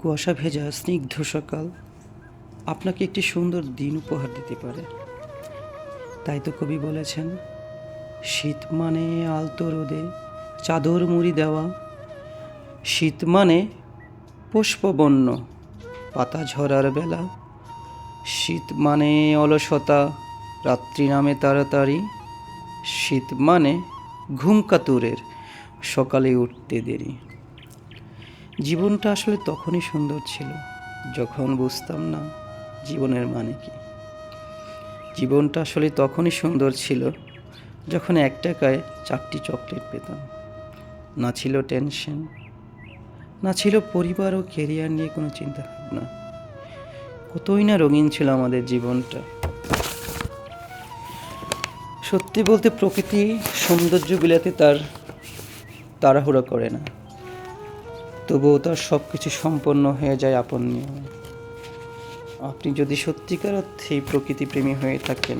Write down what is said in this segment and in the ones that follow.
কুয়াশা ভেজা স্নিগ্ধ সকাল আপনাকে একটি সুন্দর দিন উপহার দিতে পারে। তাই তো কবি বলেছেন, শীত মানে আলতো রোদে চাদর মুড়ি দেওয়া, শীত মানে পুষ্পবন্য পাতা ঝরার বেলা, শীত মানে অলসতা রাত্রি নামে তাড়াতাড়ি, শীত মানে ঘুম কাতুরের সকালে উঠতে দেরি। জীবনটা আসলে তখনই সুন্দর ছিল যখন বুঝতাম না জীবনের মানে কি। জীবনটা আসলে তখনই সুন্দর ছিল যখন 1 টাকায় 4টি চকলেট পেতাম। না ছিল টেনশন, না ছিল পরিবার ও কেরিয়ার নিয়ে কোনো চিন্তা ভাবনা। কতই না রঙিন ছিল আমাদের জীবনটা। সত্যি বলতে প্রকৃতি সৌন্দর্য বিলাতে তার তাড়াহুড়ো করে না, তবুও তার সব কিছু সম্পন্ন হয়ে যায় আপন নিয়মে। আপনি যদি সত্যিকার অর্থেই প্রকৃতিপ্রেমী হয়ে থাকেন,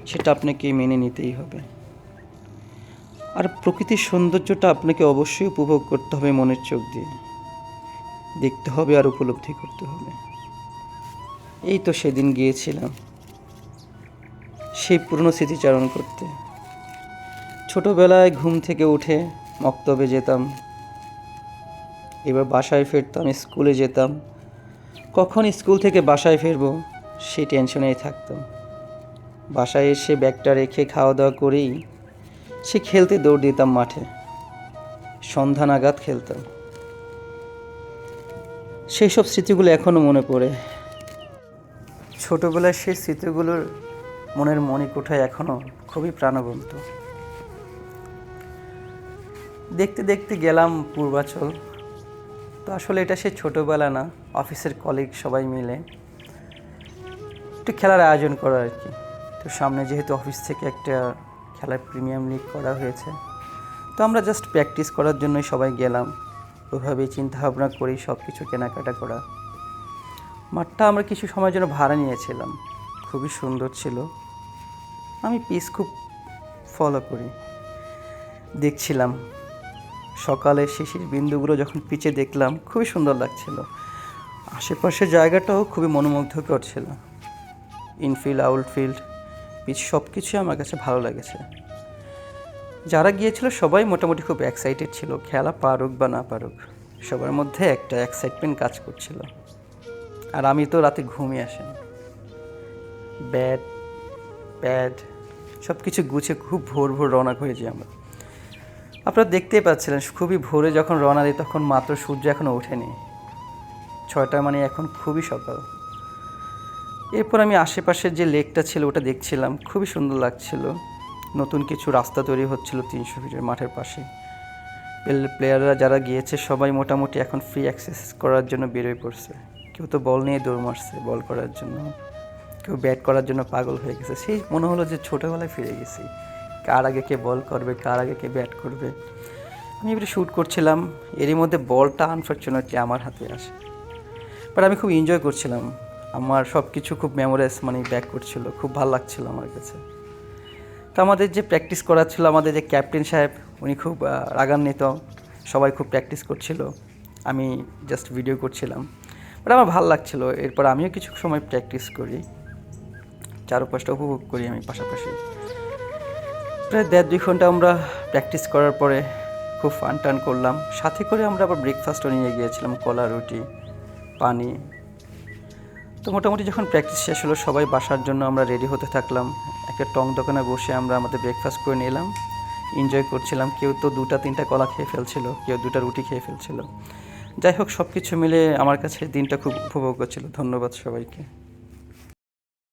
সেটা আপনাকে মেনে নিতেই হবে। আর প্রকৃতির সৌন্দর্যটা আপনাকে অবশ্যই উপভোগ করতে হবে মনের চোখ দিয়ে, দেখতে হবে আর উপলব্ধি করতে হবে। এই তো সেদিন গিয়েছিলাম সেই পুরনো স্মৃতিচারণ করতে। ছোটবেলায় ঘুম থেকে উঠে মক্তবে যেতাম, এবার বাসায় ফিরতাম, স্কুলে যেতাম। কখন স্কুল থেকে বাসায় ফিরবো সেই টেনশনেই থাকতাম। বাসায় এসে ব্যাগটা রেখে খাওয়া দাওয়া করেই সে খেলতে দৌড় দিতাম মাঠে, সন্ধ্যা নাগাদ খেলতাম। সেই সব স্মৃতিগুলো এখনও মনে পড়ে। ছোটোবেলার সেই স্মৃতিগুলোর মনের মণিকোঠায় এখনও খুবই প্রাণবন্ত। দেখতে দেখতে গেলাম পূর্বাচল। তো আসলে এটা সে ছোটোবেলা না, অফিসের কলিগ সবাই মিলে একটু খেলার আয়োজন করা আর কি। তো সামনে যেহেতু অফিস থেকে একটা খেলার প্রিমিয়াম লিগ করা হয়েছে, তো আমরা জাস্ট প্র্যাকটিস করার জন্যই সবাই গেলাম। ওইভাবেই চিন্তাভাবনা করি সব কিছু কেনাকাটা করা। মাঠটা আমরা কিছু সময়ের জন্য ভাড়া নিয়েছিলাম, খুবই সুন্দর ছিল। আমি পিচ খুব ফলো করি। দেখছিলাম সকালে শিশির বিন্দুগুলো যখন পিচে দেখলাম, খুবই সুন্দর লাগছিল। আশেপাশের জায়গাটাও খুবই মনোমুগ্ধকর ছিল। ইনফিল্ড, আউটফিল্ড, পিচ সব কিছুই আমার কাছে ভালো লেগেছে। যারা গিয়েছিল সবাই মোটামুটি খুব এক্সাইটেড ছিল, খেলা পারুক বা না পারুক সবার মধ্যে একটা এক্সাইটমেন্ট কাজ করছিল। আর আমি তো রাতে ঘুমিয়ে আসেনি। ব্যাট, প্যাড সব কিছু গুছিয়ে খুব ভোর ভোর রওনা হয়েছি আমরা। আপনারা দেখতেই পাচ্ছিলেন, খুবই ভোরে যখন রওনা দিই তখন মাত্র সূর্য এখনও ওঠেনি। 6টা মানে এখন খুবই সকাল। এরপর আমি আশেপাশের যে লেকটা ছিল ওটা দেখছিলাম, খুবই সুন্দর লাগছিল। নতুন কিছু রাস্তা তৈরি হচ্ছিল 300 ফিটের মাঠের পাশে। প্লেয়াররা যারা গিয়েছে সবাই মোটামুটি এখন ফ্রি অ্যাক্সেস করার জন্য বেরোয় পড়ছে। কেউ তো বল নিয়ে দৌড় মারছে বল করার জন্য, কেউ ব্যাট করার জন্য পাগল হয়ে গেছে। সেই মনে হলো যে ছোটোবেলায় ফিরে গেছি, কার আগে কে বল করবে, কার আগে কে ব্যাট করবে। আমি এবারে শ্যুট করছিলাম, এরই মধ্যে বলটা আনফর্চুনেটলি আমার হাতে আসে। বাট আমি খুব এনজয় করছিলাম, আমার সব কিছু খুব মেমোরাইজ মানে ব্যাক করছিল, খুব ভালো লাগছিল আমার কাছে। তো আমাদের যে প্র্যাকটিস করাচ্ছিল, আমাদের যে ক্যাপ্টেন সাহেব, উনি খুব রাগান্বিত। সবাই খুব প্র্যাকটিস করছিল, আমি জাস্ট ভিডিও করছিলাম। বাট আমার ভালো লাগছিল। এরপর আমিও কিছু সময় প্র্যাকটিস করি, চারপাশটা উপভোগ করি আমি পাশাপাশি। প্রায় 1.5-2 ঘন্টা আমরা প্র্যাকটিস করার পরে খুব ফান টান করলাম। সাথে করে আমরা আবার ব্রেকফাস্টও নিয়ে গিয়েছিলাম, কলা, রুটি, পানি। তো মোটামুটি যখন প্র্যাকটিস শেষ হলো সবাই বাসার জন্য আমরা রেডি হতে থাকলাম। একটা টং দোকানে বসে আমরা আমাদের ব্রেকফাস্ট করে নিলাম, এনজয় করছিলাম। কেউ তো 2-3টা কলা খেয়ে ফেলছিল, কেউ 2টা রুটি খেয়ে ফেলছিল। যাই হোক, সব কিছু মিলে আমার কাছে দিনটা খুব উপভোগ্য ছিল। ধন্যবাদ সবাইকে।